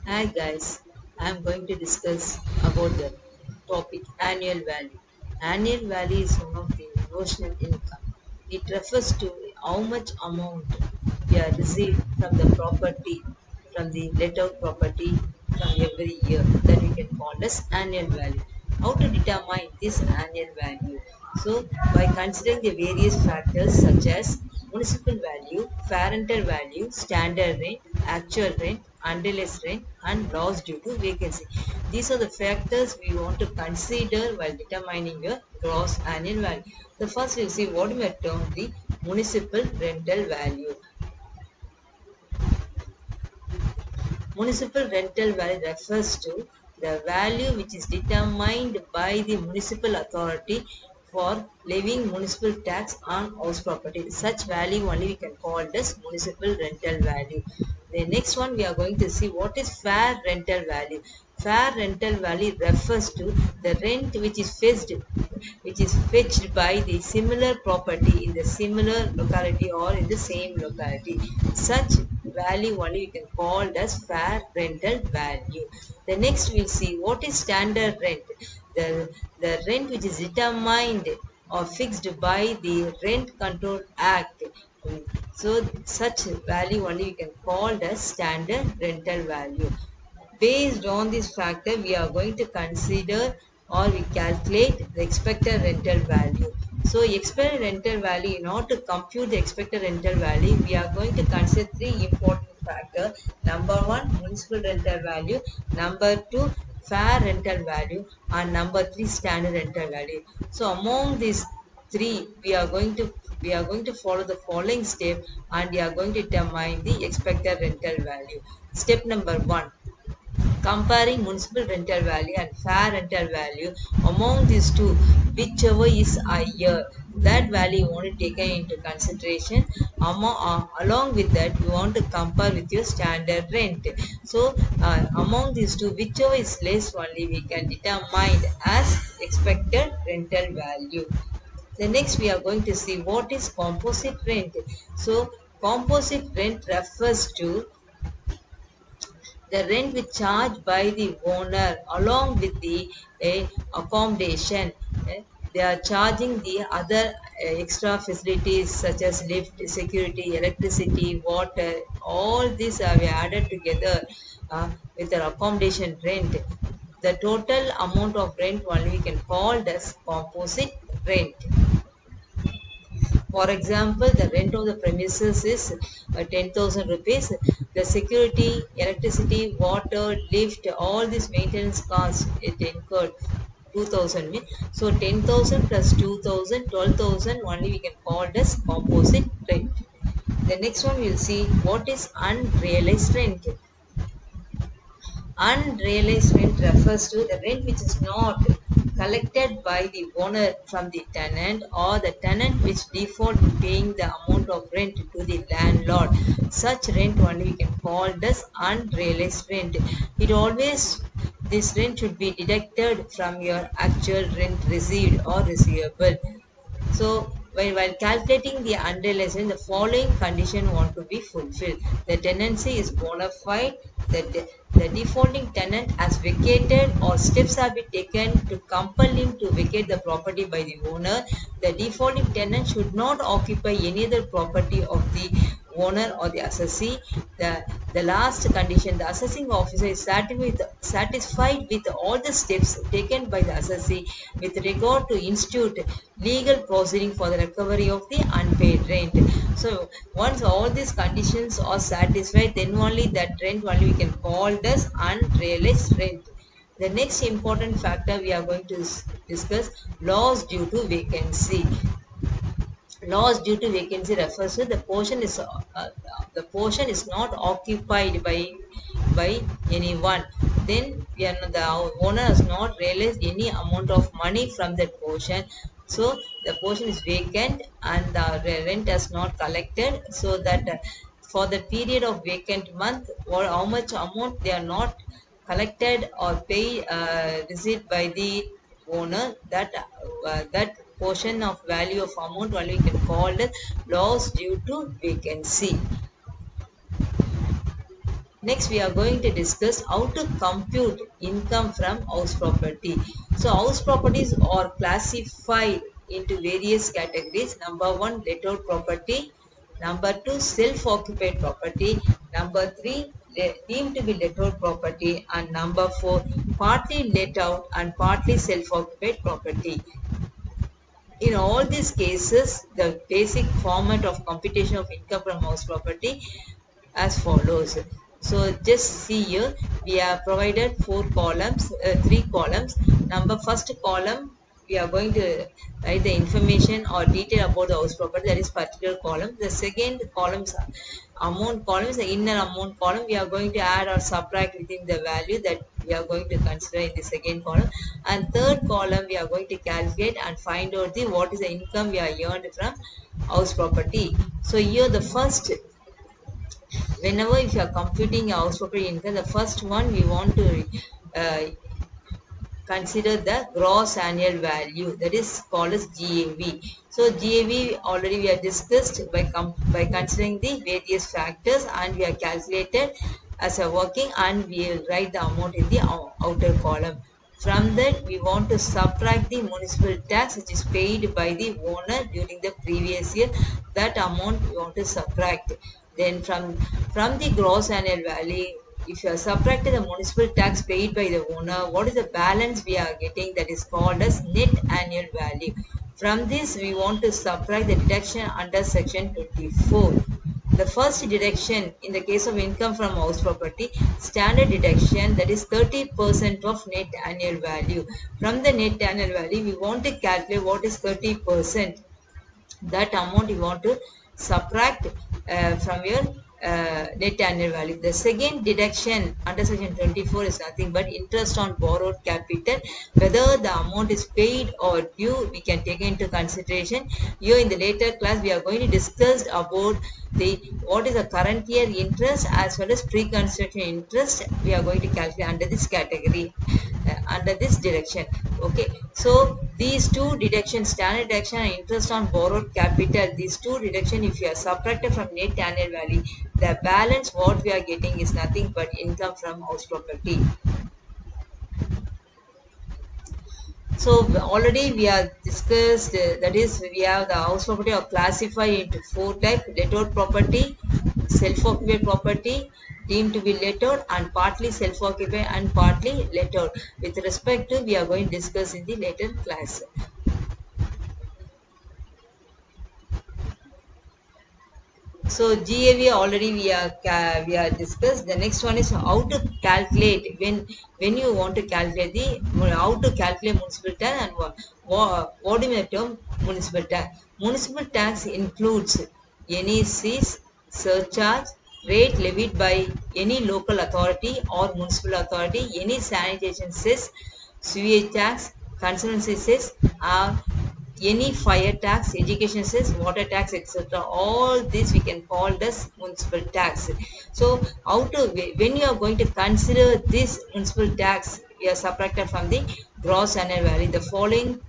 Hi guys, I am going to discuss about the topic annual value. Annual value is one of the notional income. It refers to how much amount we are received from the property, from the let out property from every year that we can call as annual value. How to determine this annual value? So by considering the various factors such as municipal value, fair rental value, standard rent, actual rent, unrealized rent, and loss due to vacancy. These are the factors we want to consider while determining your gross annual value. The first we'll see what we term the municipal rental value. Municipal rental value refers to the value which is determined by the municipal authority for levying municipal tax on house property. Such value only we can call as municipal rental value. The next one we are going to see what is fair rental value. Fair rental value refers to the rent which is fetched by the similar property in the similar locality or in the same locality. Such value only we can call as fair rental value. The next we'll see what is standard rent. The rent which is determined or fixed by the Rent Control Act. So such value only we can call as standard rental value. Based on this factor, we are going to consider or we calculate the expected rental value. So expected rental value, in order to compute the expected rental value, we are going to consider three important factors. Number one, municipal rental value. Number two, fair rental value. And number three, standard rental value. So among these three, we are going to follow the following step and we are going to determine the expected rental value. Step number one, comparing municipal rental value and fair rental value. Among these two, whichever is higher, that value you want to take into consideration. Along with that, you want to compare with your standard rent. So among these two, whichever is less only we can determine as expected rental value. The next we are going to see what is composite rent. So composite rent refers to the rent which charged by the owner along with the accommodation. They are charging the other extra facilities such as lift, security, electricity, water. All these are added together with their accommodation rent. The total amount of rent only we can call as composite rent. For example, the rent of the premises is 10,000 rupees. The security, electricity, water, lift, all these maintenance costs it incurred 2,000. So 10,000 plus 2,000, 12,000 only we can call as composite rent. The next one we'll see what is unrealized rent. Unrealized rent refers to the rent which is not collected by the owner from the tenant or the tenant which default in paying the amount of rent to the landlord. Such rent only we can call as unrealized rent. It always this rent should be deducted from your actual rent received or receivable. So while calculating the unrealized rent, the following condition want to be fulfilled. The tenancy is bona fide, the defaulting tenant has vacated or steps have been taken to compel him to vacate the property by the owner. The defaulting tenant should not occupy any other property of the owner or the assessee. The last condition, the assessing officer is satisfied with all the steps taken by the assessee with regard to institute legal proceeding for the recovery of the unpaid rent. So once all these conditions are satisfied, then only that rent only we can call as unrealized rent. The next important factor we are going to discuss, loss due to vacancy. Loss due to vacancy refers to the portion is not occupied by anyone. Then the owner has not realized any amount of money from that portion. So the portion is vacant and the rent has not collected. So that for the period of vacant month or how much amount they are not collected or paid received by the owner, that portion of value of amount only we can call it loss due to vacancy. Next, we are going to discuss how to compute income from house property. So, house properties are classified into various categories. Number one, let out property. Number two, self-occupied property. Number three, deemed to be let out property. And number four, partly let out and partly self-occupied property. In all these cases, the basic format of computation of income from house property as follows. So just see here, we have provided three columns. First column, we are going to write the information or detail about the house property, that is particular column. The second columns, amount columns, the inner amount column, we are going to add or subtract within the value that we are going to consider in the second column. And third column, we are going to calculate and find out what is the income we are earned from house property. So here the first, whenever if you are computing house property income, the first one we want to uh, consider the gross annual value, that is called as GAV. So GAV already we have discussed by considering the various factors, and we have calculated as a working, and we will write the amount in the outer column. From that, we want to subtract the municipal tax which is paid by the owner during the previous year. That amount we want to subtract. Then from the gross annual value, if you are subtracting the municipal tax paid by the owner, what is the balance we are getting, that is called as net annual value. From this, we want to subtract the deduction under section 24. The first deduction in the case of income from house property, standard deduction, that is 30% of net annual value. From the net annual value, we want to calculate what is 30%. That amount we want to subtract from your net annual value. The second deduction under section 24 is nothing but interest on borrowed capital. Whether the amount is paid or due, we can take into consideration. Here in the later class, we are going to discuss about what is the current year interest as well as pre-construction interest. We are going to calculate under this category, under this deduction. Okay, so these two deductions, standard deduction and interest on borrowed capital, these two deduction, if you are subtracted from net annual value, the balance what we are getting is nothing but income from house property. So already we have discussed, that is we have the house property are classified into four types: let out property, self-occupied property, deemed to be let out, and partly self-occupied and partly let out. With respect to, we are going to discuss in the later class. So GAV already we are discussed. The next one is how to calculate when you want to calculate how to calculate municipal tax, and what do you mean the term municipal tax. Municipal tax includes any cess, surcharge, rate levied by any local authority or municipal authority, any sanitation cess, sewage tax, conservancy cess, any fire tax, education cess, water tax, etc. All this we can call as municipal tax. So when you are going to consider this municipal tax, we are subtracted from the gross annual value. The following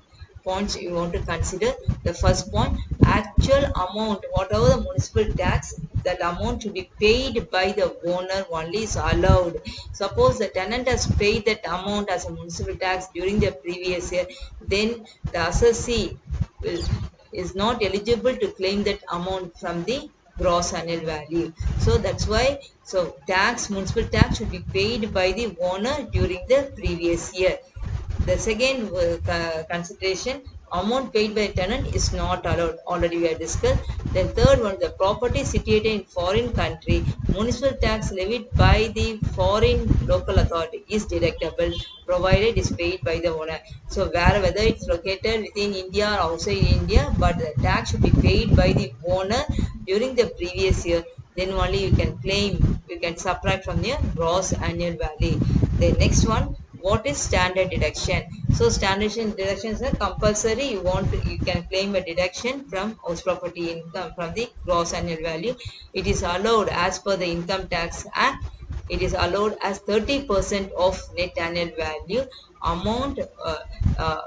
points you want to consider. The first point, actual amount, whatever the municipal tax, that amount to be paid by the owner only is allowed. Suppose the tenant has paid that amount as a municipal tax during the previous year, then the assessee is not eligible to claim that amount from the gross annual value. So that's why, so municipal tax should be paid by the owner during the previous year. The second consideration, amount paid by a tenant is not allowed. Already we have discussed. Then third one, the property situated in foreign country, municipal tax levied by the foreign local authority is deductible provided is paid by the owner. So whether it's located within India or outside India, but the tax should be paid by the owner during the previous year. Then only you can claim, you can subtract from your gross annual value. The next one, what is standard deduction? So standard deductions are compulsory. You can claim a deduction from house property income from the gross annual value. It is allowed as per the Income Tax Act. it is allowed as 30% of net annual value. Amount,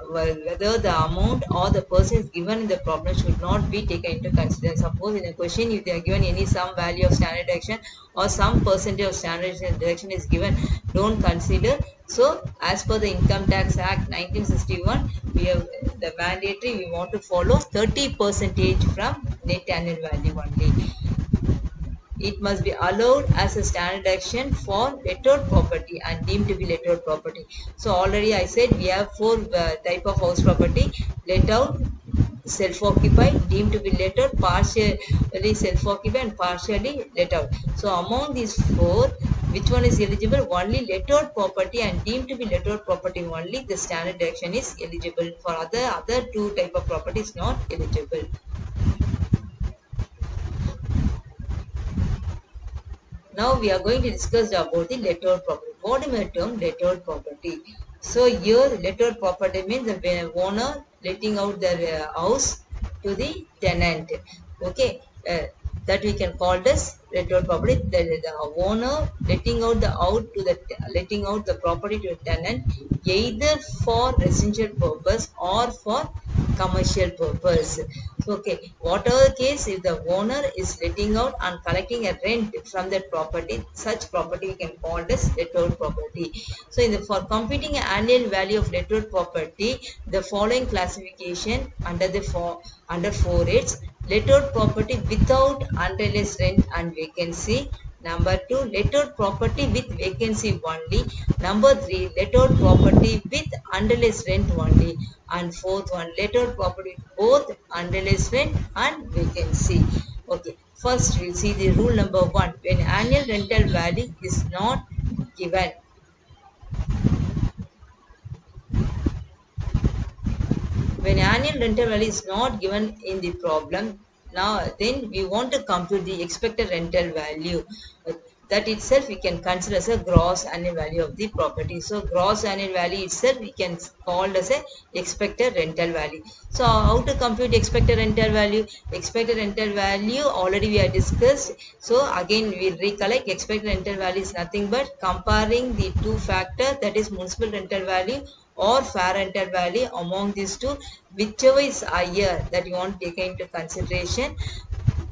whether the amount or the person is given in the problem should not be taken into consideration. Suppose in a question, if they are given any some value of standard deduction or some percentage of standard deduction is given, don't consider. So as per the Income Tax Act 1961, we have the mandatory, we want to follow 30% from net annual value only. It must be allowed as a standard action for lettered property and deemed to be lettered property. So already I said we have four type of house property: let out, self-occupied, deemed to be lettered, partially self-occupied, and partially let out. So among these four, which one is eligible? Only lettered property and deemed to be lettered property only the standard action is eligible. For other two type of property is not eligible. Now we are going to discuss about the lettered property. What is the term lettered property? So here lettered property means the owner letting out their house to the tenant. Okay, that we can call this lettered property. The owner letting out the property to a tenant either for residential purpose or for commercial purpose. Okay, whatever case, if the owner is letting out and collecting a rent from that property, such property we can call as lettered property. So for computing an annual value of lettered property, the following classification under four heads: lettered property without unrealized rent and vacancy. Number 2, lettered property with vacancy only. Number 3, lettered property with unrealized rent only. And fourth one, lettered property both unrealized rent and vacancy. Okay, first we'll see the rule number 1. When annual rental value is not given, when annual rental value is not given in the problem, now then we want to compute the expected rental value. That itself we can consider as a gross annual value of the property. So gross annual value itself we can call as a expected rental value. So how to compute expected rental value? Expected rental value already we have discussed. So again we recollect, expected rental value is nothing but comparing the two factors, that is municipal rental value or fair rental value. Among these two, whichever is higher, that you want to take into consideration.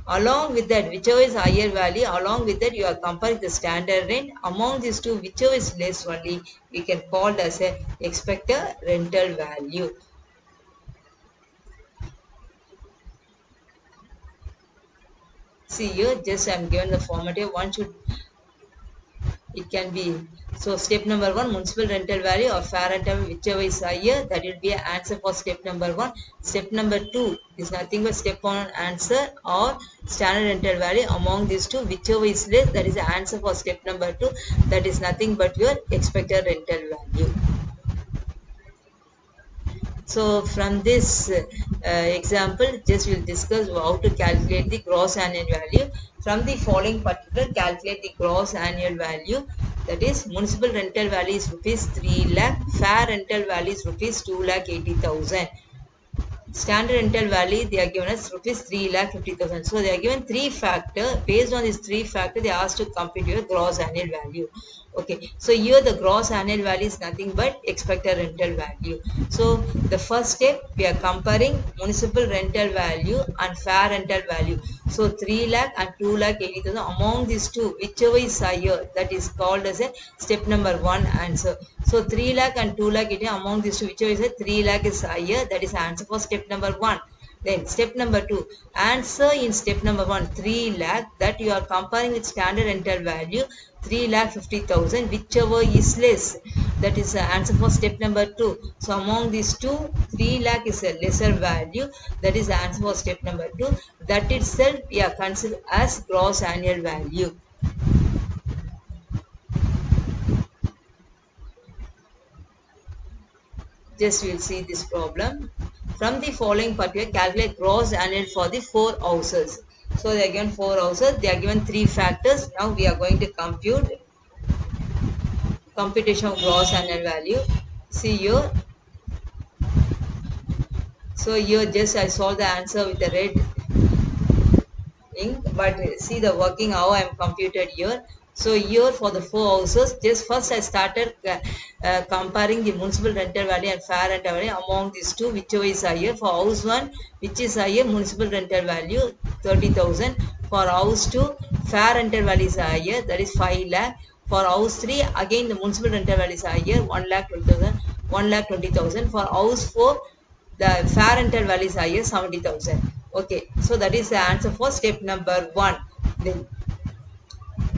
Along with that, whichever is higher value, along with that you are comparing the standard rent. Among these two, whichever is less only, we can call as a expected rental value. See here, just I am given the formative. One should, it can be, so step number 1, municipal rental value or fair rental value, whichever is higher, that will be an answer for step number 1. Step number 2 is nothing but step 1 answer or standard rental value. Among these two, whichever is less, that is the answer for step number 2. That is nothing but your expected rental value. So from this example, just we'll discuss how to calculate the gross annual value. From the following particular, calculate the gross annual value. That is, municipal rental value is rupees 3 lakh, fair rental value is rupees 2 lakh 80,000. Standard rental value they are given as rupees 3 lakh 50,000. So they are given three factors. Based on these three factors, they are asked to compute your gross annual value. Okay, so here the gross annual value is nothing but expected rental value. So the first step, we are comparing municipal rental value and fair rental value. So 3 lakh and 2 lakh 80,000. Among these two, whichever is higher, that is called as a step number 1 answer. So 3 lakh and 2 lakh 80, among these two, whichever is a 3 lakh is higher, that is answer for step number 1. Then step number 2, answer in step number 1, 3 lakh, that you are comparing with standard rental value 3 lakh 50,000, whichever is less, that is the answer for step number 2. So among these two, 3 lakh is a lesser value, that is the answer for step number 2. That itself we are considered as gross annual value. Just we will see this problem. From the following particular, calculate gross annual for the 4 houses. So they are given 4 houses, they are given 3 factors. Now we are going to compute computation of gross annual value. See here. So here just I solved the answer with the red ink, but see the working how I am computed here. So here for the 4 houses, just first I started comparing the municipal rental value and fair rental value among these two, whichever is higher. For house 1, which is higher, municipal rental value 30,000. For house 2, fair rental value is higher, that is 5 lakh. For house 3, again the municipal rental value is higher, 1,20,000. 1,20,000. For house 4, the fair rental value is higher, 70,000. Okay, so that is the answer for step number 1. Then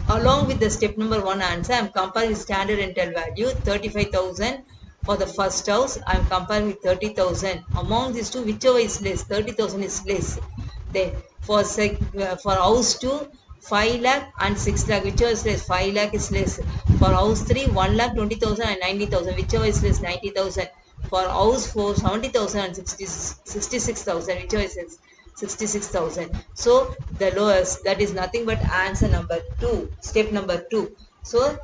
along with the step number 1 answer, I am comparing standard rental value 35,000 for the first house. I am comparing with 30,000. Among these two, whichever is less, 30,000 is less. Then for house 2, 5 lakh and 6 lakh, whichever is less, 5 lakh is less. For house 3, 1,20,000 and 90,000, whichever is less, 90,000. For house 4, 70,000 and 66,000, whichever is less, 66,000. So the lowest, that is nothing but answer number 2, step number 2. So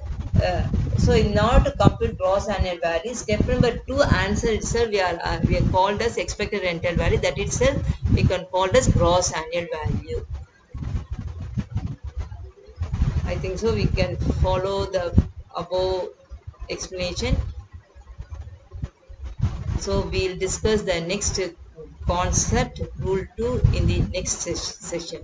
in order to compute gross annual value, step number 2 answer itself we are called as expected rental value. That itself we can call as gross annual value. I think so we can follow the above explanation. So we'll discuss the next concept, rule 2, in the next session.